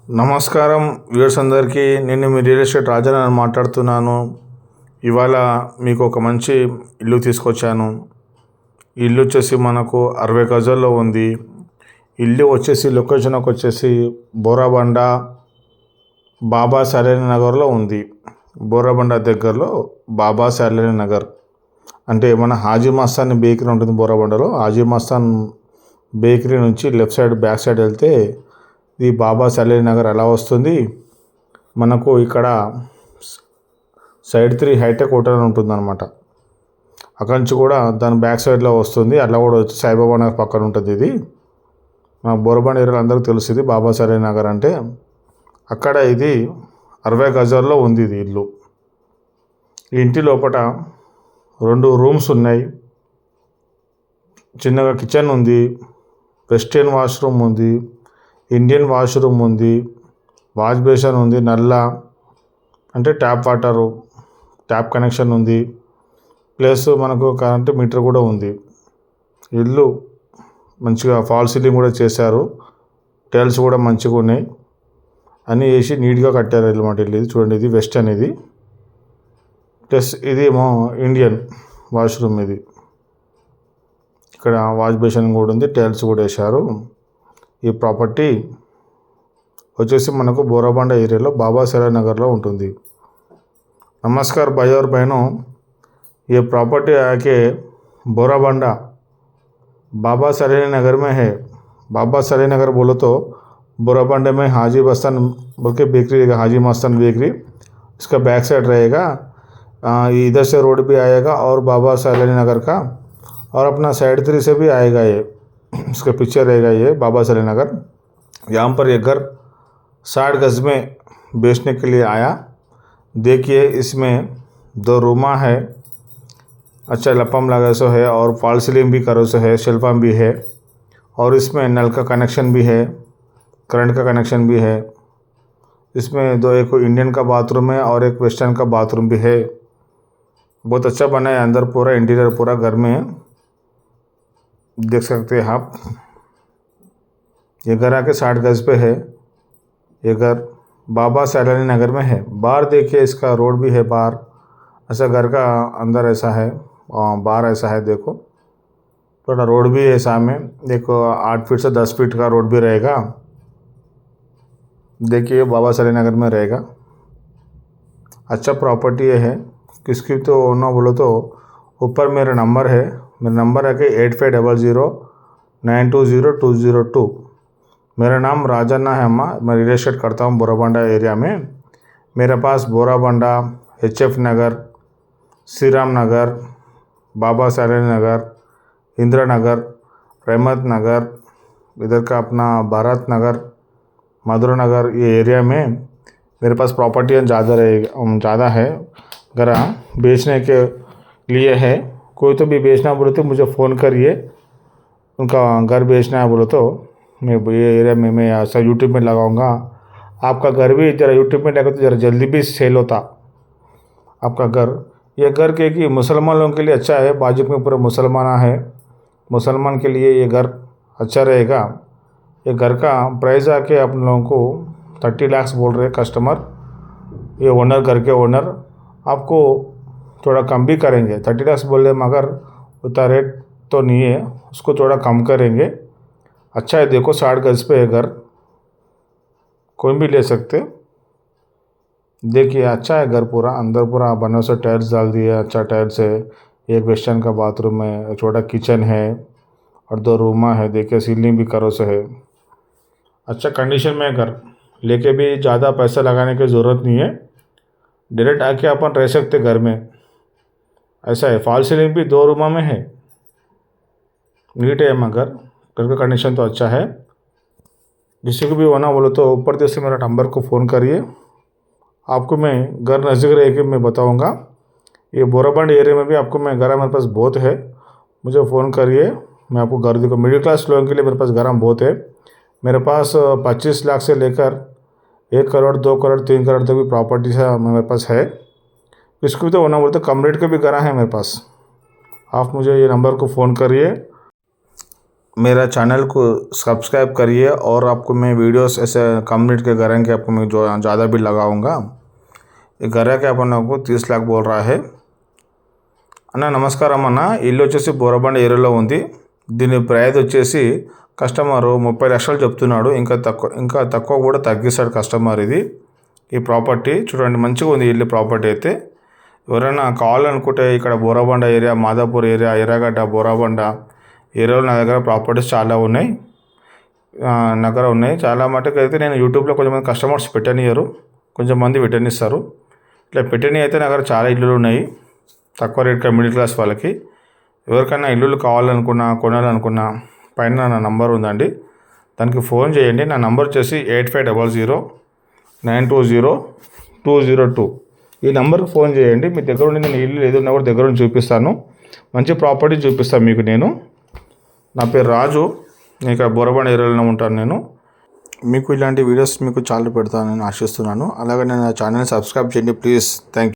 నమస్కారం వ్యూవర్స్ అందరికీ. నేను మీ రియల్ ఎస్టేట్ రాజాని మాట్లాడుతున్నాను. ఇవాళ మీకు ఒక మంచి ఇల్లు తీసుకొచ్చాను. ఈ ఇల్లు వచ్చేసి మనకు 60 గజాల్లో ఉంది. ఇల్లు వచ్చేసి లొకేషన్ వచ్చేసి బోరాబండ బాబా సాలేని నగర్లో ఉంది. బోరాబండ దగ్గరలో బాబా సాలేని నగర్ అంటే మన హాజీ మస్తాన్ బేకరీ ఉంటుంది. బోరాబండలో హాజీ మస్తాన్ బేకరీ నుంచి లెఫ్ట్ సైడ్ బ్యాక్ సైడ్ వెళ్తే ఇది బాబా సాలేని నగర్ అలా వస్తుంది. మనకు ఇక్కడ సైడ్ 3 హైటెక్ హోటల్ అని ఉంటుందన్నమాట. అక్కడి నుంచి కూడా దాని బ్యాక్ సైడ్లో వస్తుంది. అలా కూడా వచ్చి సాయిబాబా నగర్ పక్కన ఉంటుంది. ఇది మన బోరబండ ఏరియాలో అందరికీ తెలుస్తుంది బాబా సాలేని నగర్ అంటే. అక్కడ ఇది 60 గజాల్లో ఉంది ఇది ఇల్లు. ఈ ఇంటి లోపల 2 రూమ్స్ ఉన్నాయి. చిన్నగా కిచెన్ ఉంది, వెస్టర్న్ వాష్రూమ్ ఉంది, ఇండియన్ వాష్రూమ్ ఉంది, వాష్ బేసిన్ ఉంది, నల్ల అంటే ట్యాప్ వాటరు ట్యాప్ కనెక్షన్ ఉంది, ప్లస్ మనకు కరెంట్ మీటర్ కూడా ఉంది. ఇల్లు మంచిగా ఫాల్ సీలింగ్ కూడా చేశారు. టైల్స్ కూడా మంచిగా ఉన్నాయి. అన్నీ వేసి నీట్గా కట్టారు ఇల్లు మాట. ఇల్లు ఇది చూడండి, ఇది వెస్టర్న్ ఇది, ప్లస్ ఇది ఏమో ఇండియన్ వాష్రూమ్. ఇది ఇక్కడ వాష్ బేసిన్ కూడా ఉంది, టైల్స్ కూడా వేశారు. ఈ ప్రాపర్టీ వచ్చేసి మనకు బోరాబండ ఏరియాలో బాబా సాలేని नगरలో ఉంటుంది. नमस्कार भाई और बहनों, ये प्रॉपर्टी आके बोराबंडा बाबा सालेनी नगर में है. बाबा सालेनी नगर बोलो तो बोराबंडे में हाजी मस्तान बोल के बेकरी रहेगा, हाजी मस्तान बेकरी. इसका बैक साइड रहेगा. इधर से रोड भी आएगा और बाबा सालेनी नगर का, और अपना साइड 3 से भी आएगा. ये इसका पिक्चर रहेगा. ये बाबा सालेनी नगर. यहाँ पर ये घर 60 गज में बेचने के लिए आया. देखिए इसमें 2 रूमा है. अच्छा लपम लगा सो है और फॉल सीलिंग भी करो सो है, शेल्फा भी है, और इसमें नल का कनेक्शन भी है, करंट का कनेक्शन भी है. इसमें 2 एक इंडियन का बाथरूम है और एक वेस्टर्न का बाथरूम भी है. बहुत अच्छा बना है. अंदर पूरा इंटीरियर पूरा घर में देख सकते हैं आप. ये घर आके 60 गज पे है. ये घर बाबा सालेनी नगर में है. बाहर देखिए इसका रोड भी है बाहर. ऐसा घर का अंदर ऐसा है और बाहर ऐसा है. देखो थोड़ा रोड भी है सामने. देखो 8 फीट से 10 फीट का रोड भी रहेगा. देखिए बाबा सालेनी नगर में रहेगा. अच्छा प्रॉपर्टी ये है. किसकी तो ना बोलो तो ऊपर मेरा नंबर है. मेरा नंबर है कि 8500920202. मेरा नाम राजन्ना है अम्मा. मैं रियल एस्टेट करता हूँ बोराबंडा एरिया में. मेरे पास बोराबंडा, HF नगर, श्री राम नगर, बाबा सालेनी नगर, इंदिरा नगर, रहमत नगर, इधर का अपना भारत नगर, मधुरा नगर, ये एरिया में मेरे पास प्रॉपर्टियाँ ज़्यादा है. घर बेचने के लिए है. कोई तो भी बेचना बोले तो मुझे फ़ोन करिए. उनका घर बेचना है बोले तो मैं ये एरिया में मैं ऐसा यूट्यूब में लगाऊंगा. आपका घर भी ज़रा यूट्यूब में लगा तो ज़रा जल्दी भी सेल होता आपका घर. ये घर के कि मुसलमान लोगों के लिए अच्छा है. बाजू में पूरा मुसलमान है. मुसलमान के लिए ये घर अच्छा रहेगा. ये घर का प्राइस आके आप लोगों को 30 लाख बोल रहे कस्टमर. ये ओनर, घर के ओनर आपको थोड़ा कम भी करेंगे. 30 लाख बोल रहे मगर उतना रेट तो नहीं है, उसको थोड़ा कम करेंगे. अच्छा है. देखो 60 गज पे है घर, कोई भी ले सकते. देखिए अच्छा है घर पूरा. अंदर पूरा बना से टाइल्स डाल दिए, अच्छा टाइल्स है. एक वेस्टर्न का बाथरूम है, छोटा किचन है और 2 रूमा है. देखिए सीलिंग भी करो से है. अच्छा कंडीशन में घर. लेके भी ज़्यादा पैसा लगाने की ज़रूरत नहीं है. डायरेक्ट आके अपन रह सकते घर में. ऐसा है. फॉल सीलिंग भी 2 रूमा में है. नीट है मगर घर का कंडीशन तो अच्छा है. किसी को भी होना बोलो तो ऊपर जैसे मेरा नंबर को फ़ोन करिए. आपको मैं घर नज़दीक रह के मैं बताऊँगा. ये बोराबंड एरिया में भी आपको मैं घर मेरे पास बहुत है. मुझे फ़ोन करिए. मैं आपको घर देखो. मिडिल क्लास लोगों के लिए मेरे पास घर बहुत है. मेरे पास 25 लाख से लेकर 1 करोड़ 2 करोड़ 3 करोड़ तक भी प्रॉपर्टी से मेरे पास है. इसको भी तो होना बोलते कम रेट के भी घर है मेरे पास. आप मुझे ये नंबर को फ़ोन करिए. मेरा चैनल को सब्सक्राइब करिए और आपको मैं वीडियोस ऐसे कंप्लीट के करेंगे आपको मैं जो ज़्यादा भी लगाऊंगा। ये घर के अपन को 30 लाख बोल रहा है అన్న నమస్కారం అన్న ఇల్లు వచ్చేసి బోరబండ ఏరియాలో ఉంది దీని ప్రైస్ వచ్చేసి కస్టమర్ 30 లక్షలు చెప్తున్నాడు ఇంకా తక్కువ కూడా తగ్గిస్తాడు కస్టమర్ ఇది ఈ ప్రాపర్టీ చూడండి మంచిగా ఉంది ఇల్లు ప్రాపర్టీ అయితే ఎవరైనా కావాలనుకుంటే ఇక్కడ బోరబండ ఏరియా మాదాపూర్ ఏరియా ఎర్రగడ్డ బోరబండ ఏరియాలో నా దగ్గర ప్రాపర్టీస్ చాలా ఉన్నాయి చాలా మటుకు అయితే నేను యూట్యూబ్లో కొంచెంమంది కస్టమర్స్ పెట్టనియరు కొంచెం మంది పెట్టనిస్తారు ఇట్లా పెట్టని అయితే నా దగ్గర చాలా ఇల్లులు ఉన్నాయి తక్కువ రేట్గా మిడిల్ క్లాస్ వాళ్ళకి ఎవరికైనా ఇల్లులు కావాలనుకున్నా కొనాలనుకున్నా పైన నా నంబర్ ఉందండి దానికి ఫోన్ చేయండి నా నంబర్ వచ్చేసి 8500920202 ఈ నెంబర్కి ఫోన్ చేయండి మీ దగ్గర ఉండి నేను ఇల్లు ఏదైనా కూడా దగ్గర ఉండి చూపిస్తాను మంచి ప్రాపర్టీ చూపిస్తాను మీకు నేను నా పేరు రాజు నేను ఇక్కడ బోరబండ ఏరియాలో ఉంటాను నేను మీకు ఇలాంటి వీడియోస్ మీకు చాలా పెడతాను నేను ఆశిస్తున్నాను అలాగే నా ఛానల్ని సబ్స్క్రైబ్ చేయండి ప్లీజ్ థ్యాంక్ యూ